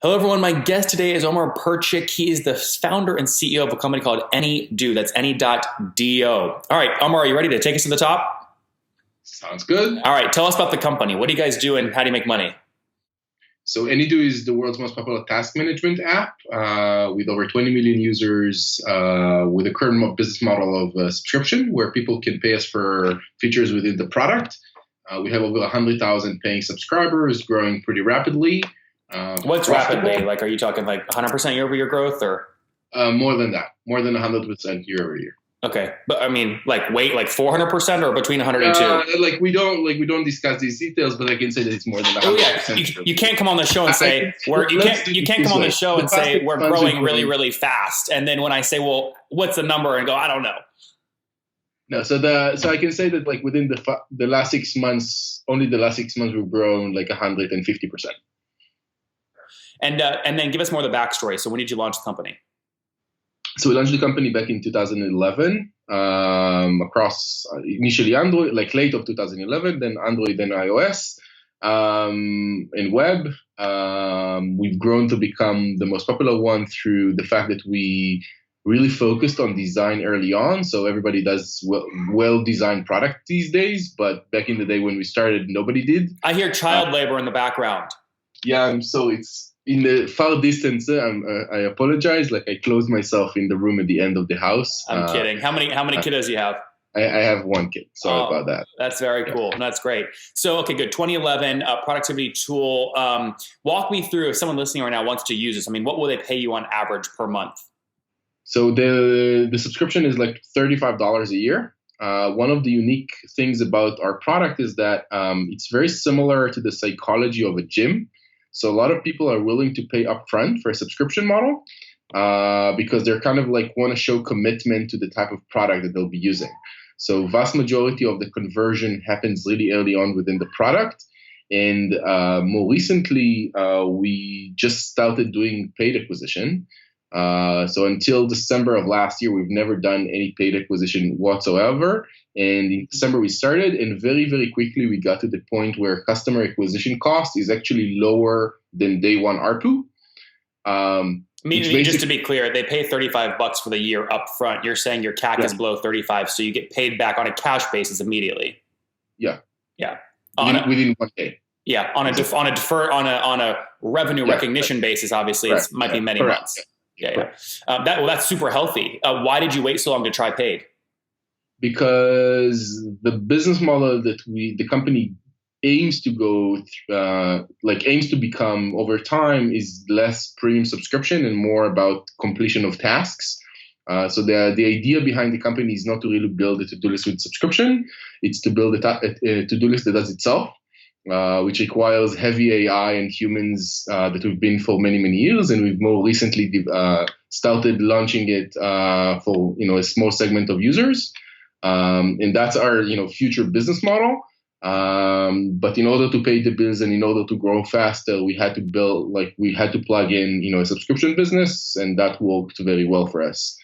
Hello, everyone. My guest today is Omar Perchik. He is the founder and CEO of a company called AnyDo. That's any.do. All right, Omar, are you ready to take us to the top? Sounds good. All right, tell us about the company. What do you guys do and how do you make money? So AnyDo is the world's most popular task management app with over 20 million users with a current business model of subscription where people can pay us for features within the product. We have over 100,000 paying subscribers growing pretty rapidly. What's rapidly? Like, are you talking like 100% year over year growth or? More than that, more than 100% year over year. Okay, but I mean, like, wait, like 400% or between 102? We don't discuss these details, but I can say that it's more than 100%. Oh yeah, you can't come on the show and say you can't come on the show and say we're growing really really fast, and then when I say, well, what's the number, and go, I don't know. No, so I can say that like within the last 6 months, only the last 6 months we've grown like 150%. And then give us more of the backstory. So when did you launch the company? So we launched the company back in 2011 across initially Android, like late of 2011, then Android, then iOS, and web. We've grown to become the most popular one through the fact that we really focused on design early on. So everybody does well-designed product these days, but back in the day when we started, nobody did. I hear child labor in the background. Yeah, so it's in the far distance. I apologize. Like I closed myself in the room at the end of the house. I'm kidding. How many kiddos do you have? I have one kid. Sorry about that. That's very cool. That's great. So, okay, good. 2011 productivity tool. Walk me through if someone listening right now wants to use this. I mean, what will they pay you on average per month? So the subscription is like $35 a year. One of the unique things about our product is that it's very similar to the psychology of a gym. So a lot of people are willing to pay upfront for a subscription model because they're kind of like want to show commitment to the type of product that they'll be using. So vast majority of the conversion happens really early on within the product. And more recently, we just started doing paid acquisition. So until December of last year, we've never done any paid acquisition whatsoever. And in December, we started, and very, very quickly, we got to the point where customer acquisition cost is actually lower than day one ARPU. Meaning, just to be clear, they pay $35 for the year up front. You're saying your CAC is below 35, so you get paid back on a cash basis immediately. Yeah. Yeah. Within 1 day. Yeah. On a revenue recognition basis, obviously, it might be many months. Yeah. That's super healthy. Why did you wait so long to try paid? Because the business model that the company aims to aims to become over time is less premium subscription and more about completion of tasks. So the idea behind the company is not to really build a to-do list with subscription. It's to build a to-do list that does itself. Which requires heavy AI and humans that we've been for many, many years. And we've more recently started launching it for a small segment of users. And that's our future business model. But in order to pay the bills and in order to grow faster, we had to plug in a subscription business, and that worked very well for us.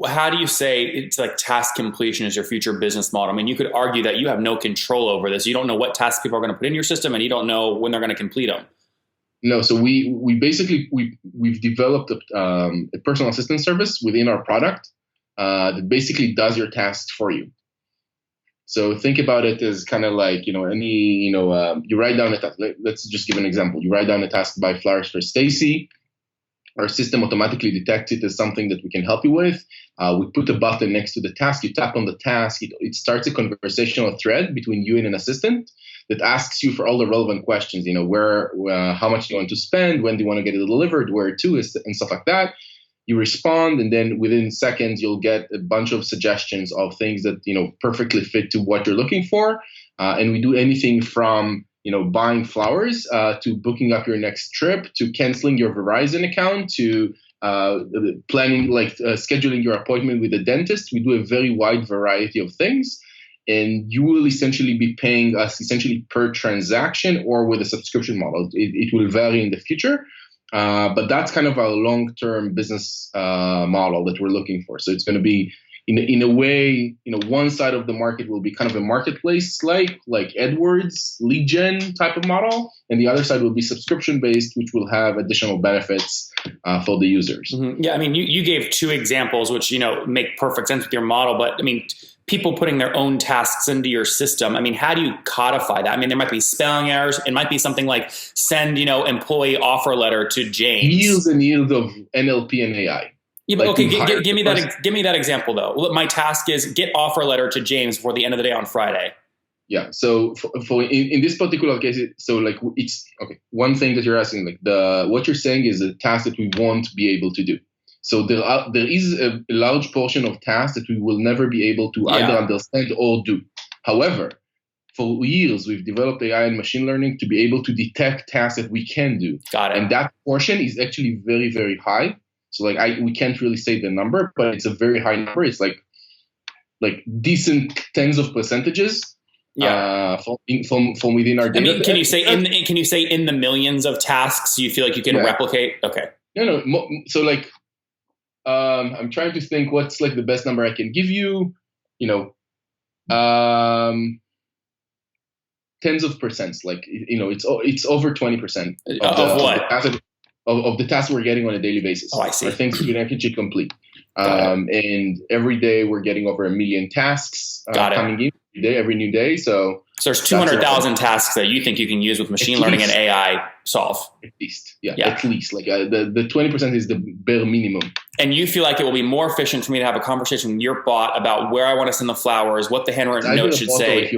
How do you say it's like task completion is your future business model? I mean, you could argue that you have no control over this. You don't know what tasks people are going to put in your system, and you don't know when they're going to complete them. No, so we've developed a personal assistant service within our product that basically does your tasks for you. So think about it as kind of like you write down a task. Let's just give an example. You write down a task to buy flowers for Stacy. Our system automatically detects it as something that we can help you with. We put a button next to the task. You tap on the task. It starts a conversational thread between you and an assistant that asks you for all the relevant questions. How much do you want to spend? When do you want to get it delivered? Where to? And stuff like that. You respond, and then within seconds, you'll get a bunch of suggestions of things that perfectly fit to what you're looking for. And we do anything from buying flowers, to booking up your next trip, to canceling your Verizon account, to planning, scheduling your appointment with a dentist. We do a very wide variety of things. And you will essentially be paying us essentially per transaction or with a subscription model. It will vary in the future. But that's kind of our long-term business model that we're looking for. So it's going to be, in a way, one side of the market will be kind of a marketplace like AdWords lead gen type of model, and the other side will be subscription based, which will have additional benefits for the users. Mm-hmm. Yeah, I mean, you gave two examples which make perfect sense with your model, but I mean, people putting their own tasks into your system. I mean, how do you codify that? I mean, there might be spelling errors. It might be something like send, employee offer letter to James. Years and years of NLP and AI. Yeah, but okay, give me that example though. My task is get offer letter to James before the end of the day on Friday. Yeah. So in this particular case, it's okay. One thing that you're asking, what you're saying is a task that we won't be able to do. So there is a large portion of tasks that we will never be able to either understand or do. However, for years, we've developed AI and machine learning to be able to detect tasks that we can do. Got it. And that portion is actually very, very high. So we can't really say the number, but it's a very high number. It's like decent tens of percentages. From within our data. I mean, can you say in the millions of tasks you feel like you can replicate? Okay. No. So I'm trying to think what's the best number I can give you. Tens of percents. It's over 20% of the tasks we're getting on a daily basis. Oh, I see. Are things we can actually complete. And every day we're getting over 1 million tasks coming in every new day. So there's 200,000 tasks that you think you can use with machine learning and AI solve. At least, at least. The 20% is the bare minimum. And you feel like it will be more efficient for me to have a conversation with your bot about where I want to send the flowers, what the handwritten note should say.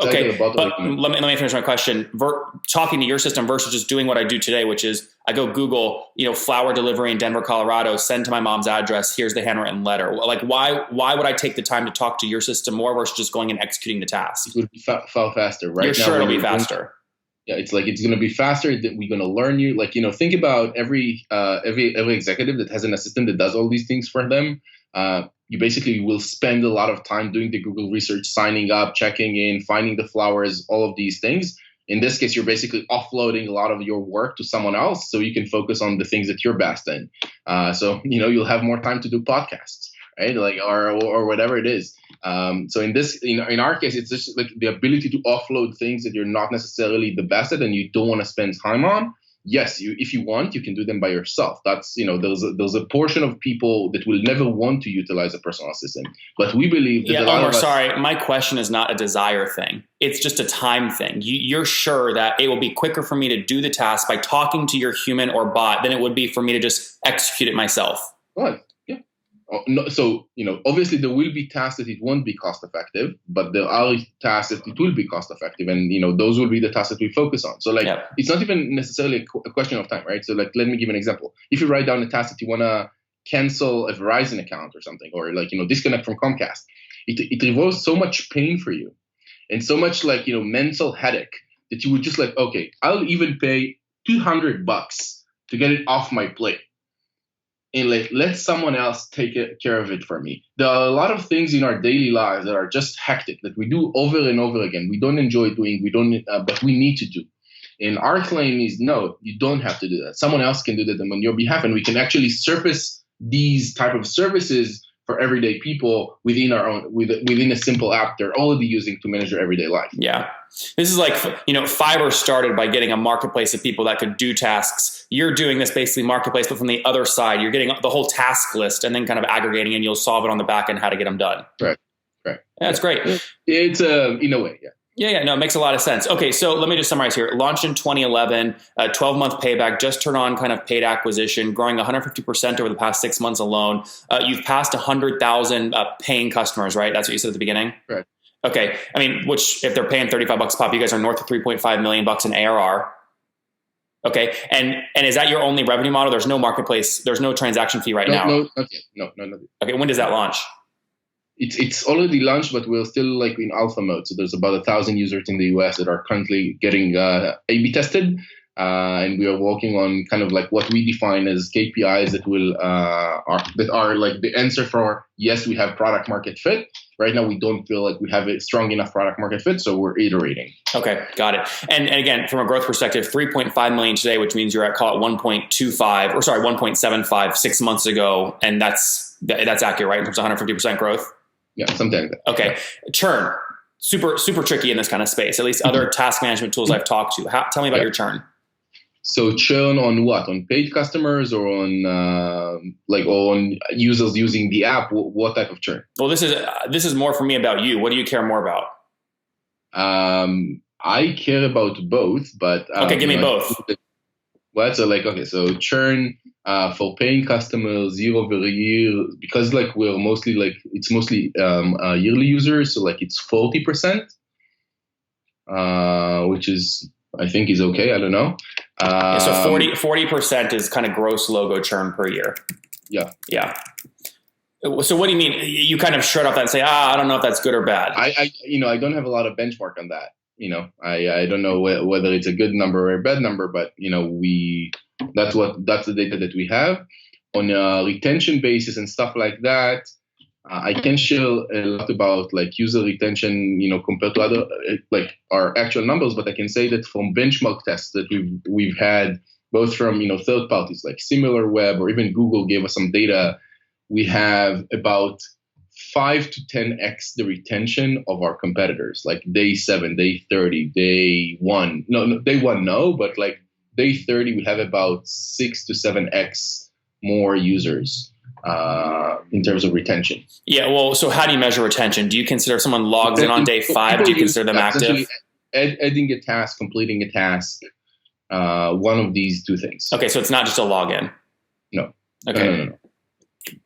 Okay, but let me finish my question. Talking to your system versus just doing what I do today, which is I go Google, flower delivery in Denver, Colorado, send to my mom's address. Here's the handwritten letter. Why would I take the time to talk to your system more versus just going and executing the task? It would be far faster, right? You're sure it'll be faster. It's it's going to be faster. That we're going to learn you. Think about every executive that has an assistant that does all these things for them. You basically will spend a lot of time doing the Google research, signing up, checking in, finding the flowers, all of these things. In this case, you're basically offloading a lot of your work to someone else so you can focus on the things that you're best in. So you'll have more time to do podcasts, right? Or whatever it is. So in our case, it's just the ability to offload things that you're not necessarily the best at and you don't want to spend time on. Yes, if you want, you can do them by yourself. That's, there's a portion of people that will never want to utilize a personal assistant. But we believe that Omar, sorry, my question is not a desire thing. It's just a time thing. You're sure that it will be quicker for me to do the task by talking to your human or bot than it would be for me to just execute it myself. Right. Yeah. So, obviously there will be tasks that it won't be cost effective, but there are tasks that it will be cost effective. And, those will be the tasks that we focus on. So It's not even necessarily a question of time, right? So let me give an example. If you write down a task that you want to cancel a Verizon account or something, or disconnect from Comcast, it involves so much pain for you and so much mental headache that you would just okay, I'll even pay $200 to get it off my plate. And let someone else take care of it for me. There are a lot of things in our daily lives that are just hectic that we do over and over again. We don't enjoy doing. But we need to do. And our claim is no, you don't have to do that. Someone else can do that on your behalf, and we can actually surface these type of services for everyday people within a simple app they're already using to manage their everyday life. Yeah. This is Fiverr started by getting a marketplace of people that could do tasks. You're doing this basically marketplace, but from the other side, you're getting the whole task list and then kind of aggregating, and you'll solve it on the back end how to get them done. Right. Yeah, that's great. It's in a way, yeah. Yeah, no, it makes a lot of sense. Okay, so let me just summarize here. Launched in 2011, 12-month payback, just turned on kind of paid acquisition, growing 150% over the past 6 months alone. You've passed 100,000 paying customers, right? That's what you said at the beginning? Right. Okay, I mean, which if they're paying $35 a pop, you guys are north of $3.5 million in ARR. Okay, and is that your only revenue model? There's no marketplace, there's no transaction fee now? No, not yet. No. Okay, when does that launch? It's already launched, but we're still in alpha mode. So there's about 1,000 users in the US that are currently getting A/B tested, and we are working on kind of what we define as KPIs that are the answer for yes, we have product market fit. Right now, we don't feel like we have a strong enough product market fit, so we're iterating. Okay, got it. And again, from a growth perspective, 3.5 million today, which means you're at, call it 1.75 6 months ago, and that's That's accurate, right? In terms of 150% growth. Yeah, something like that. Okay, churn, super tricky in this kind of space. At least other task management tools I've talked to. Tell me about your churn. So churn on what? On paid customers or on on users using the app? What type of churn? Well, this is more for me about you. What do you care more about? I care about both, but okay, give me both. So churn for paying customers year over year, because we're mostly it's mostly yearly users, so it's 40%, which is I think is okay. I don't know. So 40% is kind of gross logo churn per year. Yeah. So what do you mean? You kind of shrug off that and say, I don't know if that's good or bad. I don't have a lot of benchmark on that. I don't know whether it's a good number or a bad number, but that's the data that we have on a retention basis and stuff like that. I can share a lot about user retention, compared to other our actual numbers, but I can say that from benchmark tests that we've had, both from third parties like SimilarWeb or even Google gave us some data, we have about 5 to 10x the retention of our competitors, like day 7, day 30, day 1. No, day 1 no, but day 30 we have about 6 to 7x more users in terms of retention. Yeah, well, so how do you measure retention? Do you consider if someone logs in on day 5, do you consider them active? Adding a task, completing a task, one of these two things. Okay, so it's not just a login. No. Okay. No.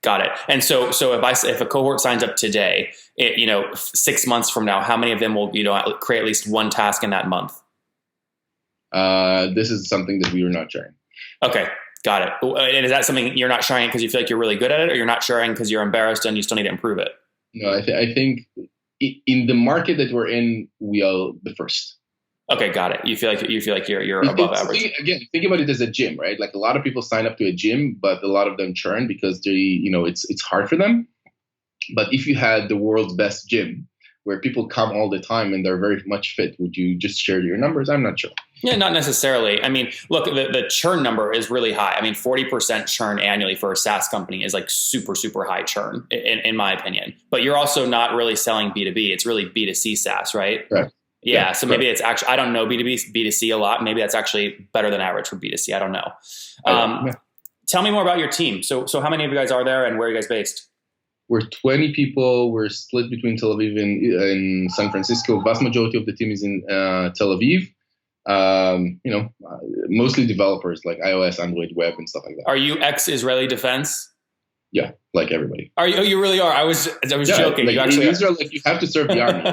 Got it. And so if a cohort signs up today, 6 months from now, how many of them will create at least one task in that month? This is something that we are not sharing. Okay. Got it. And is that something you're not sharing because you feel like you're really good at it, or you're not sharing because you're embarrassed and you still need to improve it? No, I think in the market that we're in, we are the first. Okay, got it. You feel like you're above average. Again, think about it as a gym, right? A lot of people sign up to a gym, but a lot of them churn because it's hard for them. But if you had the world's best gym where people come all the time and they're very much fit, would you just share your numbers? I'm not sure. Yeah, not necessarily. I mean, look, the churn number is really high. I mean, 40% churn annually for a SaaS company is super, super high churn in my opinion. But you're also not really selling B2B. It's really B2C SaaS, right? Right. Yeah. So maybe it's actually, I don't know B2B, B2C a lot. Maybe that's actually better than average for B2C. I don't know. Tell me more about your team. So how many of you guys are there and where are you guys based? We're 20 people. We're split between Tel Aviv and San Francisco. Vast majority of the team is in Tel Aviv. Mostly developers like iOS, Android, web, and stuff like that. Are you ex-Israeli defense? Yeah, like everybody. Are you? Oh, you really are. I was joking. You actually in Israel, you have to serve the army.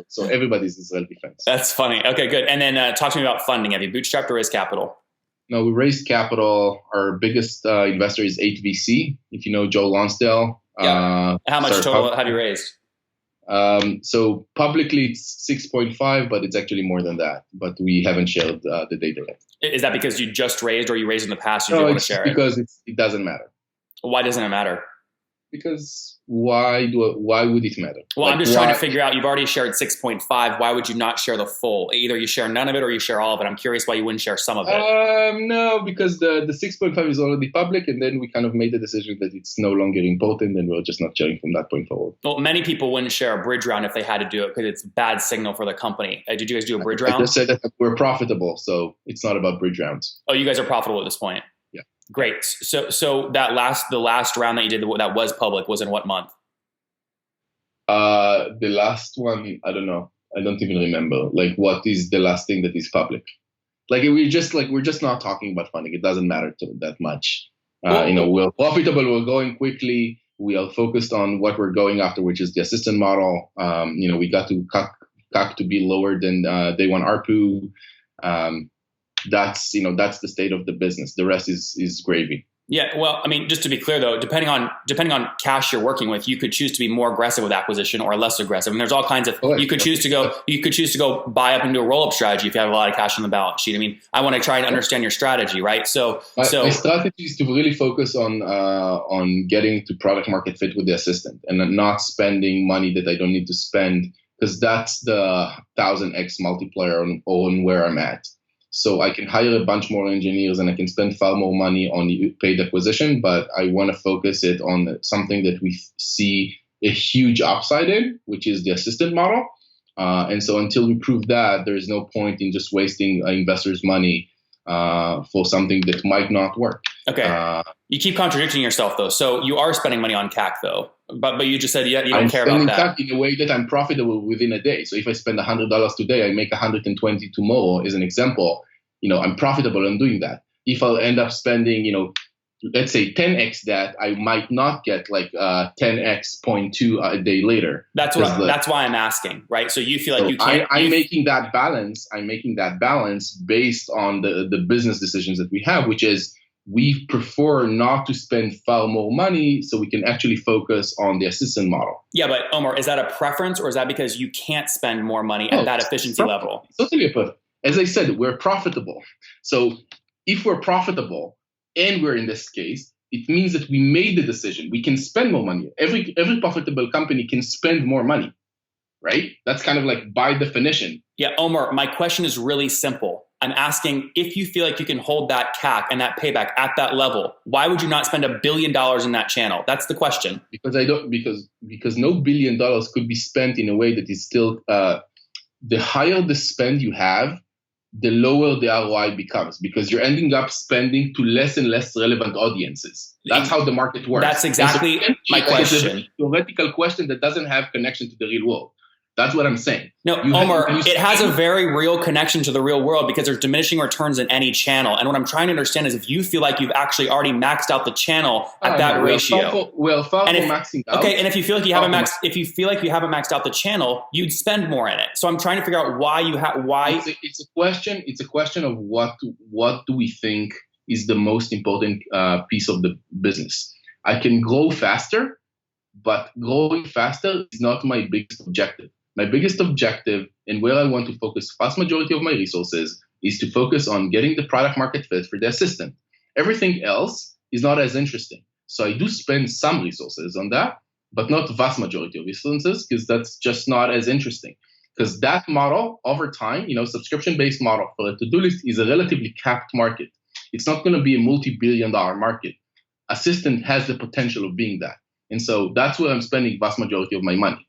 So everybody's Israeli defense. That's funny. Okay, good. And then talk to me about funding. Have you bootstrapped or raised capital? No, we raised capital. Our biggest investor is 8VC. If you know Joe Lonsdale. Yeah. How much total have you raised? So publicly it's 6.5, but it's actually more than that. But we haven't shared the data yet. Is that because you just raised, or you raised in the past? You no, don't want to share because it doesn't matter. Why doesn't it matter? Because why would it matter? Well, I'm just trying to figure out. You've already shared 6.5. Why would you not share the full? Either you share none of it or you share all of it. I'm curious why you wouldn't share some of it. No, because the 6.5 is already public, and then we kind of made the decision that it's no longer important, and we're just not sharing from that point forward. Well, many people wouldn't share a bridge round if they had to do it because it's bad signal for the company. Did you guys do a bridge round? I just said that we're profitable, so it's not about bridge rounds. Oh, you guys are profitable at this point. Yeah. Great. So the last round that you did that was public was in what month? The last one, I don't know. I don't even remember. What is the last thing that is public? We're just not talking about funding. It doesn't matter that much. We're profitable. We're going quickly. We are focused on what we're going after, which is the assistant model. We got to CAC to be lower than day one ARPU. That's the state of the business. The rest is gravy. Yeah, well, I mean, just to be clear though, depending on cash you're working with, you could choose to be more aggressive with acquisition or less aggressive. And there's all kinds of you could choose to go buy up and do a roll-up strategy if you have a lot of cash on the balance sheet. I mean, I want to try and understand your strategy, right? So my strategy is to really focus on getting to product market fit with the assistant and not spending money that I don't need to spend, because that's the 1000x multiplier on where I'm at. So I can hire a bunch more engineers and I can spend far more money on paid acquisition, but I want to focus it on something that we see a huge upside in, which is the assistant model. And so until we prove that, there is no point in just wasting investors' money for something that might not work. Okay. You keep contradicting yourself, though. So you are spending money on CAC, though. But you just said you don't care about that. CAC in a way that I'm profitable within a day. So if I spend $100 today, I make $120 tomorrow, as an example. I'm profitable in doing that. If I'll end up spending, let's say 10x that, I might not get like 10x 0.2 a day later. That's why I'm asking, right? So you feel like you can't. I'm making that balance. I'm making that balance based on the business decisions that we have, which is we prefer not to spend far more money so we can actually focus on the assistant model. Yeah, but Omer, is that a preference or is that because you can't spend more money at that efficiency level? It's totally a preference. As I said, we're profitable. So if we're profitable and we're in this case, it means that we made the decision. We can spend more money. Every profitable company can spend more money, right? That's kind of like by definition. Yeah, Omer, my question is really simple. I'm asking if you feel like you can hold that CAC and that payback at that level, why would you not spend $1 billion in that channel? That's the question. Because no $1 billion could be spent in a way that is still the higher the spend you have, the lower the ROI becomes, because you're ending up spending to less and less relevant audiences. That's how the market works. That's exactly my question. It's a theoretical question that doesn't have connection to the real world. That's what I'm saying. No, Omer, it has a very real connection to the real world because there's diminishing returns in any channel. And what I'm trying to understand is if you feel like you've actually already maxed out the channel at that ratio. Maxing out. Okay, and if you feel like you haven't maxed out the channel, you'd spend more in it. So I'm trying to figure out why you have It's a question of what do we think is the most important piece of the business. I can grow faster, but growing faster is not my biggest objective. My biggest objective and where I want to focus vast majority of my resources is to focus on getting the product market fit for the assistant. Everything else is not as interesting. So I do spend some resources on that, but not vast majority of resources because that's just not as interesting. Because that model over time, subscription-based model for a to-do list is a relatively capped market. It's not going to be a multi-billion-dollar market. Assistant has the potential of being that. And so that's where I'm spending vast majority of my money.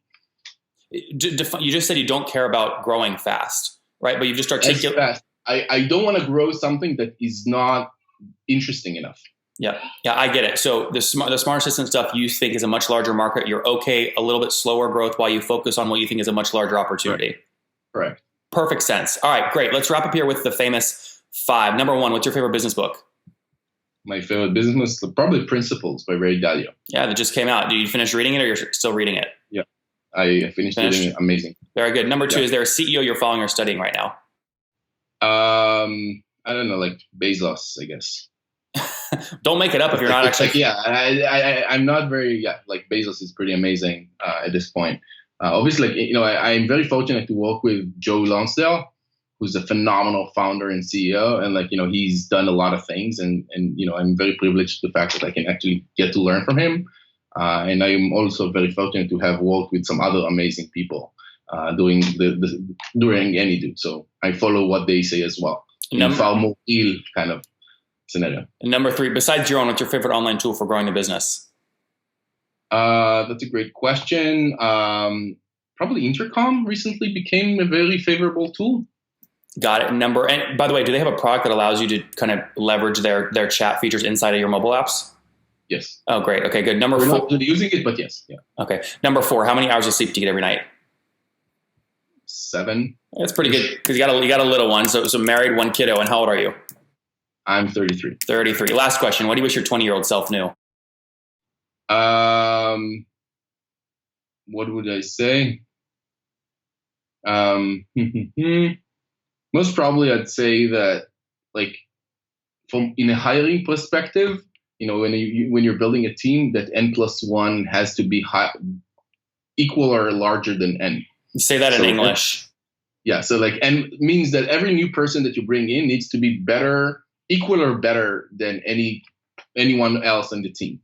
You just said you don't care about growing fast, right? But you've just articulated. I don't want to grow something that is not interesting enough. Yeah, I get it. So the smart assistant stuff you think is a much larger market. You're okay, a little bit slower growth while you focus on what you think is a much larger opportunity. Correct. Perfect sense. All right, great. Let's wrap up here with the famous 5. Number 1, what's your favorite business book? My favorite business book, probably Principles by Ray Dalio. Yeah, that just came out. Did you finish reading it or you're still reading it? Yeah. I finished reading it. Amazing. Very good. Number 2, is there a CEO you're following or studying right now? I don't know, like Bezos, I guess. Don't make it up if you're not actually. I'm not very, like Bezos is pretty amazing at this point. Obviously, I'm very fortunate to work with Joe Lonsdale, who's a phenomenal founder and CEO. And he's done a lot of things. And I'm very privileged to the fact that I can actually get to learn from him. And I'm also very fortunate to have worked with some other amazing people during any do. So I follow what they say as well. Far more ill kind of scenario. And number 3, besides your own, what's your favorite online tool for growing the business? That's a great question. Probably Intercom recently became a very favorable tool. Got it. And by the way, do they have a product that allows you to kind of leverage their chat features inside of your mobile apps? Yes. Oh, great. Okay, good. Number 4. We're not really using it, but yes. Yeah. Okay. Number 4, how many hours of sleep do you get every night? 7. That's pretty good because you got a little one. So married, 1 kiddo. And how old are you? I'm 33. 33. Last question. What do you wish your 20-year-old self knew? What would I say? Most probably I'd say that, from in a hiring perspective, when you're building a team, that N+1 has to be equal or larger than N. Say that in English. Yeah. So N means that every new person that you bring in needs to be better, equal or better than anyone else on the team.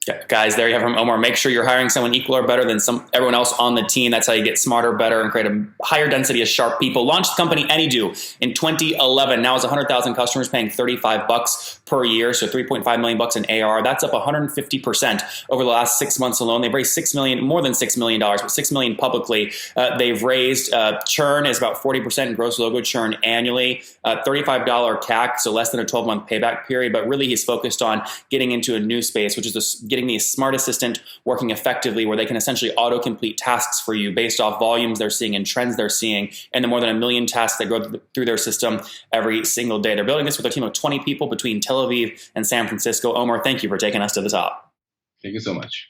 Yeah, guys, there you have from Omar. Make sure you're hiring someone equal or better than everyone else on the team. That's how you get smarter, better, and create a higher density of sharp people. Launched the company AnyDo in 2011. Now it's 100,000 customers paying $35 per year, so $3.5 million in AR. That's up 150% over the last 6 months alone. They've raised more than $6 million, but $6 million publicly. They've raised churn is about 40% gross logo churn annually. $35 CAC, so less than a 12-month payback period. But really, he's focused on getting into a new space, which is getting the smart assistant working effectively, where they can essentially auto-complete tasks for you based off volumes they're seeing and trends they're seeing, and the more than 1 million tasks that go through their system every single day. They're building this with a team of 20 people between Tel Aviv and San Francisco. Omar, thank you for taking us to the top. Thank you so much.